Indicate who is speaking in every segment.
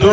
Speaker 1: 2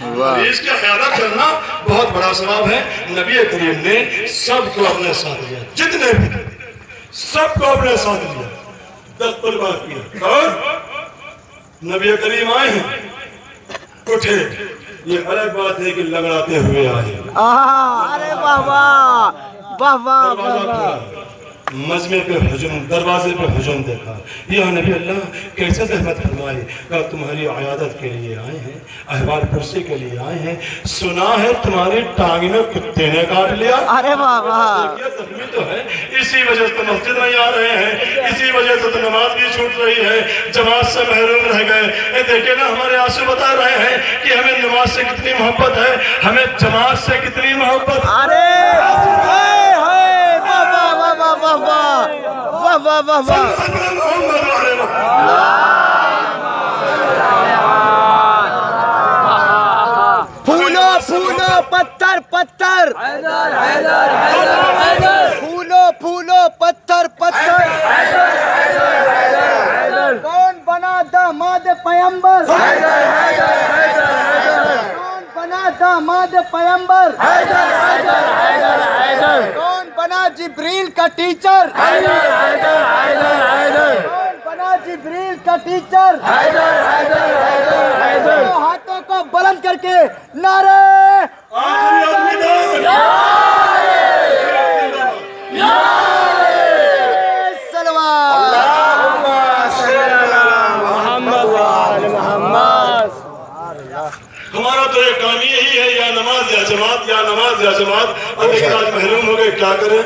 Speaker 1: مریض کی عیادت کرنا بہت بڑا ثواب ہے. نبی کریم نے سب کو اپنے ساتھ لیا, جتنے بھی سب کو اپنے ساتھ لیا. 10 طلبہ کیا اور نبی کریم آئے ہیں, اٹھے. یہ الگ بات ہے کہ لگڑاتے ہوئے آئے.
Speaker 2: ارے واہ واہ واہ واہ واہ.
Speaker 1: مجمع پہ ہجوم, دروازے پہ ہجوم دیکھا. یا نبی اللہ کیسے زحمت فرمائی. کہا تمہاری عیادت کے لیے آئے ہیں, احوال پرسی کے لیے آئے ہیں. سنا ہے تمہاری ٹانگ میں کتے نے کاٹ لیا.
Speaker 2: ارے واہ واہ.
Speaker 1: یہ زخمی تو ہے, اسی وجہ سے تو مسجد نہیں آ رہے ہیں, اسی وجہ سے تو نماز بھی چھوٹ رہی ہے, جماعت سے محروم رہ گئے. دیکھیں نا ہمارے آنسو بتا رہے ہیں کہ ہمیں نماز سے کتنی محبت ہے, ہمیں جماعت سے کتنی محبت.
Speaker 2: ارے واہ واہ واہ واہ واہ. پھولو پھولو پتھر پتھر, پھولو پھولو پتھر پتھر. کون بنا داماد پیمبر, کون بنا داماد پیمبر, کون بنا جبریل کا ٹیچر, کون بنا جبریل کا ٹیچر. ہاتھوں کو بلند کر کے نعرے
Speaker 1: ہمارا تو ایک کام یہی ہے, یا نماز یا جماعت, یا نماز یا جماعت. اب لیکن آج محروم ہو گئے, کیا کریں.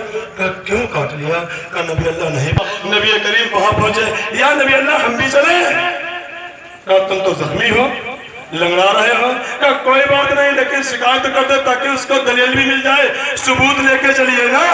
Speaker 1: کیوں کاٹ لیا. کہا نبی اللہ نہیں. نبی کریم وہاں پہنچے, یا نبی اللہ ہم بھی چلیں. کہا تم تو زخمی ہو, لنگڑا رہے ہو. کہا کوئی بات نہیں, لیکن شکایت کر دے تاکہ اس کو دلیل بھی مل جائے, ثبوت لے کے چلیے نا.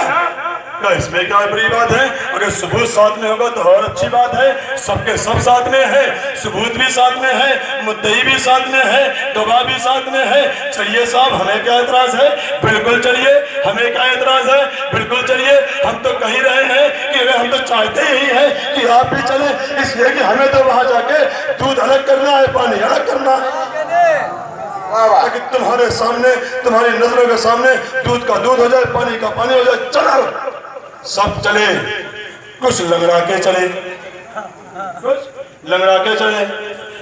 Speaker 1: کہا اس میں کیا بڑی بات ہے, اگر ثبوت ساتھ میں ہوگا تو اور اچھی بات ہے. سب کے سب ساتھ میں ہے, ثبوت بھی ساتھ میں ہے, مدعی بھی ساتھ میں ہے, گواہ بھی ساتھ میں ہے. چلیے صاحب ہمیں کیا اعتراض ہے, بالکل چلیے. ہمیں کیا اعتراض ہے, بالکل چلیے. ہم تو کہہ رہے ہیں کہ ہم تو چاہتے یہی ہیں کہ آپ بھی چلیں, اس لیے کہ ہمیں تو وہاں جا کے دودھ الگ کرنا ہے, پانی الگ کرنا ہے, تاکہ تمہارے سامنے, تمہاری نظروں کے سامنے دودھ کا دودھ ہو جائے, پانی کا پانی ہو جائے. چلو سب چلے, کچھ لنگڑا کے چلے, کچھ لنگڑا کے چلے.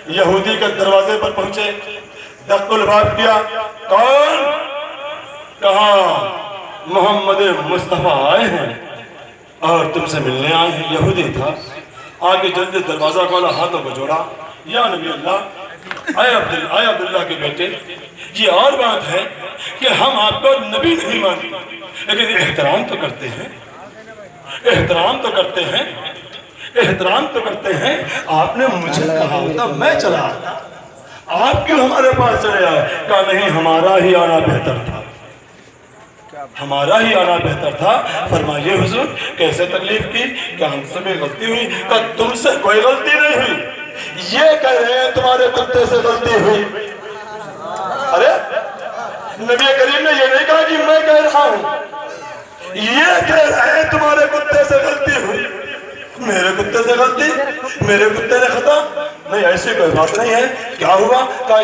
Speaker 1: یہودی کے دروازے پر پہنچے, دق الباب کیا. کون؟ کہا محمد مصطفیٰ آئے ہیں اور تم سے ملنے آئے ہیں. یہودی تھا, آگے جلدی دروازہ کھولا, ہاتھوں کو جوڑا. یا نبی اللہ, اے عبداللہ کے بیٹے, یہ اور بات ہے کہ ہم آپ کو نبی نہیں مانتے, لیکن احترام تو کرتے ہیں, احترام تو کرتے ہیں, احترام تو کرتے ہیں. آپ نے مجھے کہا ہوتا میں چلا آتا, آپ کیوں ہمارے پاس چلے آئے. کہا نہیں, ہمارا ہی آنا بہتر تھا, ہمارا ہی آنا بہتر تھا. فرمائیے حضور کیسے تکلیف کی. کہ ہم سے بھی غلطی ہوئی. کہ تم سے کوئی غلطی نہیں ہوئی, یہ کہہ رہے ہیں تمہارے کتے سے غلطی ہوئی. ارے نبی کریم نے یہ نہیں کہا کہ میں کہہ رہا ہوں, یہ کہہ رہے ہیں تمہارے کتے سے غلطی ہوئی. میرے کتے سے غلطی, میرے کتے نے خطا نہیں, ایسی کوئی بات نہیں ہے. کیا ہوا؟ کہ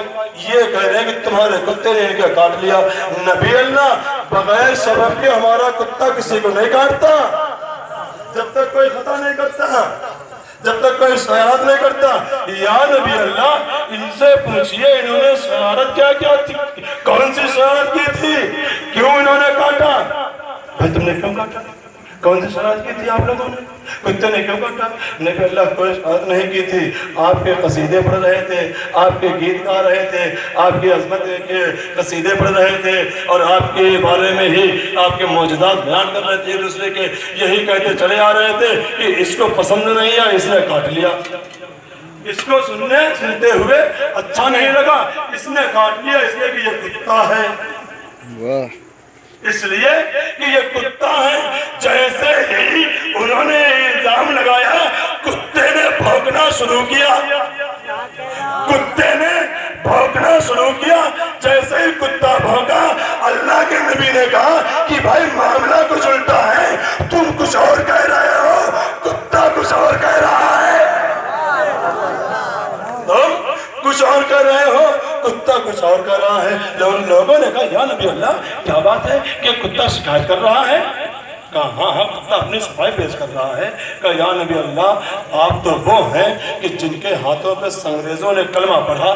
Speaker 1: یہ کہہ رہے ہیں کہ تمہارے کتے نے ان کے کاٹ لیا. نبی اللہ بغیر سبب کے ہمارا کتا کسی کو نہیں کاٹتا, جب تک کوئی خطا نہیں کرتا, جب تک کوئی شرارت نہیں کرتا. یا نبی اللہ ان سے پوچھئے انہوں نے شرارت کیا کیا تھی, کون سی شرارت کی تھی, کیوں انہوں نے کاٹا. بھائی تم نے کیوں کاٹا, کون سی شرارت کی تھی آپ لوگوں نے, کتے نے کیوں کاٹا. نبی اللہ کوئی شرارت نہیں کی تھی. آپ کے قصیدے پڑھ رہے تھے, آپ کے گیت گا رہے تھے, آپ کی عظمت کے قصیدے پڑھ رہے تھے, اور آپ کے بارے میں ہی آپ کے معجزات بیان کر رہے تھے دوسرے کے. یہی کہتے چلے آ رہے تھے کہ اس کو پسند نہیں آیا, اس نے کاٹ لیا. اس کو سنتے ہوئے اچھا نہیں لگا, اس نے کاٹ لیا, اس لیے کہ یہ کتا ہے. اس لیے کہ یہ کتا ہے. جیسے ہی انہوں نے الزام لگایا, کتے نے بھونکنا شروع کیا, کتے نے بھونکنا شروع کیا. جیسے ہی کتا بھونکا, اللہ کے نبی نے کہا کہ بھائی معاملہ کچھ الٹا ہے, تم کچھ اور کہہ رہے ہو, کتا کچھ اور کہہ رہا ہے, تم کچھ اور کہہ رہے ہو, کتا کچھ اور کر رہا ہے۔ لوگوں نے کہا یا نبی اللہ کیا بات ہے کہ کتا شکایت کر رہا ہے؟ کہا ہاں ہاں کتا اپنی صفائی پیش کر رہا ہے۔ کہا یا نبی اللہ آپ تو وہ ہیں کہ جن کے ہاتھوں پہ انگریزوں نے کلمہ پڑھا۔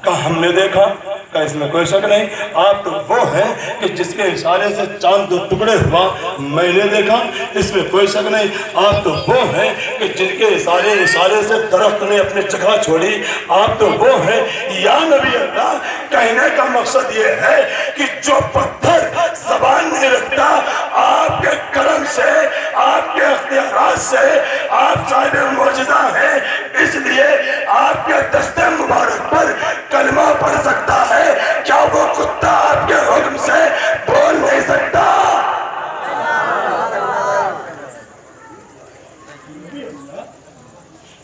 Speaker 1: کہا ہم نے دیکھا۔ کہا اس میں کوئی شک نہیں، آپ تو وہ ہیں کہ جس کے اشارے سے چاند دو ٹکڑے ہوا، میں نے دیکھا، اس میں کوئی شک نہیں۔ آپ تو وہ ہیں کہ جن کے اشارے سے درخت نے اپنی جگہ چھوڑی، آپ تو وہ ہیں۔ یا نبی اللہ کہنے کا مقصد یہ ہے کہ جو پتھر زبان نہیں رکھتا، آپ کے کرم سے، آپ کے اختیارات سے آپ صاحب معجزہ ہیں، اس لیے آپ کے دستے مبارک پر کلمہ پڑھ سکتا ہے۔ کیا وہ کتا آپ کے حکم سے بول نہیں سکتا؟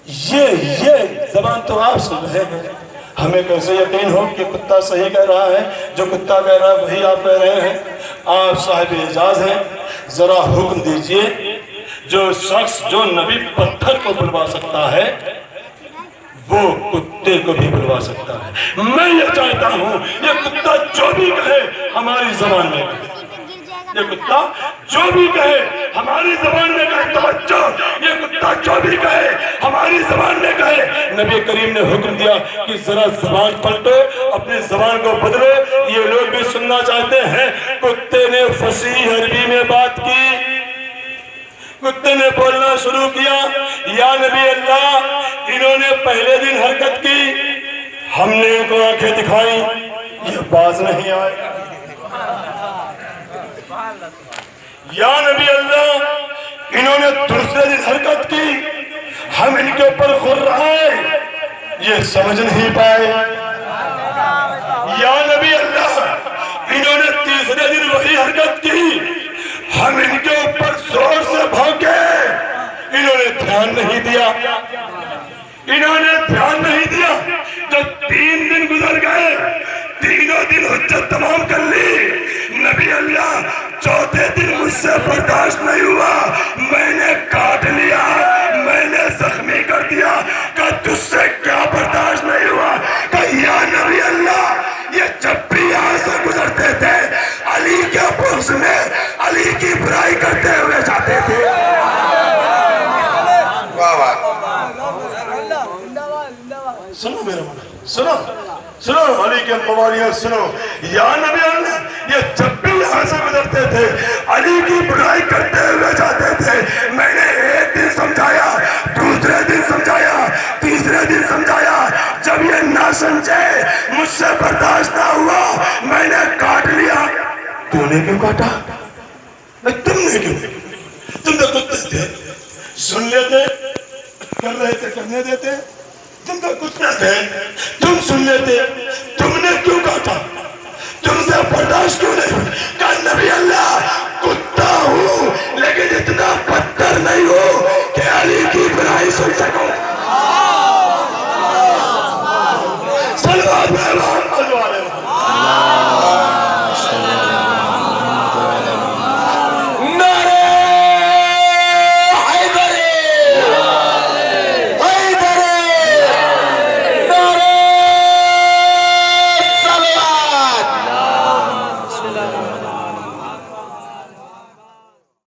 Speaker 1: یہ زبان تو آپ سن رہے ہیں، ہمیں کیسے یقین ہو کہ کتا صحیح کہہ رہا ہے؟ جو کتا کہہ رہا ہے وہی آپ کہہ رہے ہیں۔ آپ صاحب اعجاز ہیں، ذرا حکم دیجئے جو شخص جو نبی پتھر کو بلوا سکتا ہے وہ کتے کو بھی بلوا سکتا ہے۔ میں یہ چاہتا ہوں یہ کتا جو بھی کہے ہماری زبان میں کہے، یہ کتا جو بھی کہے ہماری زبان میں کہے۔ توجہ، یہ کتا جو بھی کہے ہماری زبان میں کہے۔ نبی کریم نے حکم دیا کہ ذرا زبان پلٹو، اپنی زبان کو بدلو، یہ لوگ بھی سننا چاہتے ہیں۔ کتے نے فصیح عربی میں بات کی، کتے نے بولنا شروع کیا، یا نبی اللہ انہوں نے پہلے دن حرکت کی، ہم نے ان کو آنکھیں دکھائیں، یہ باز نہیں آئے۔ یا نبی اللہ انہوں نے دوسرے دن حرکت کی، ہم ان کے اوپر خرائے، یہ سمجھ نہیں پائے۔ یا نبی اللہ انہوں نے تیسرے دن وہی حرکت کی، ہم ان کے اوپر زور سے بھونکے، انہوں نے دھیان نہیں دیا، انہوں نے دھیان نہیں دیا۔ جب 3 دن گزر گئے، تینوں دن حجت تمام کر لی، نبی اللہ چوتھے دن مجھ سے برداشت نہیں ہوا، میں نے کاٹ لیا، میں نے زخمی کر دیا۔ کہ تجھ سے کیا برداشت نہیں ہوا؟ کہ یا نبی اللہ یہ جب بھی یہاں سے گزرتے تھے علی کے بغض میں علی کی برائی کرتے ہوئے جاتے تھے۔ سنو میرے مولا، سنو علی کے قوالیاں سنو۔ یا نبی اللہ یہ جب بھی یہاں سے گزرتے تھے علی کی برائی کرتے ہوئے جاتے تھے۔ میں نے ایک دن سمجھایا، دوسرے دن سمجھایا، تیسرے دن سمجھایا، جب یہ نہ سمجھے مجھ سے برداشت نہ ہوا، میں نے کاٹ لیا۔ تو نے کیوں کاٹا؟ تم نے کیوں؟ تم تو کتے تھے، سن لیتے، کر رہے تھے کرنے دیتے، تم تو کتے تھے، تم سن لیتے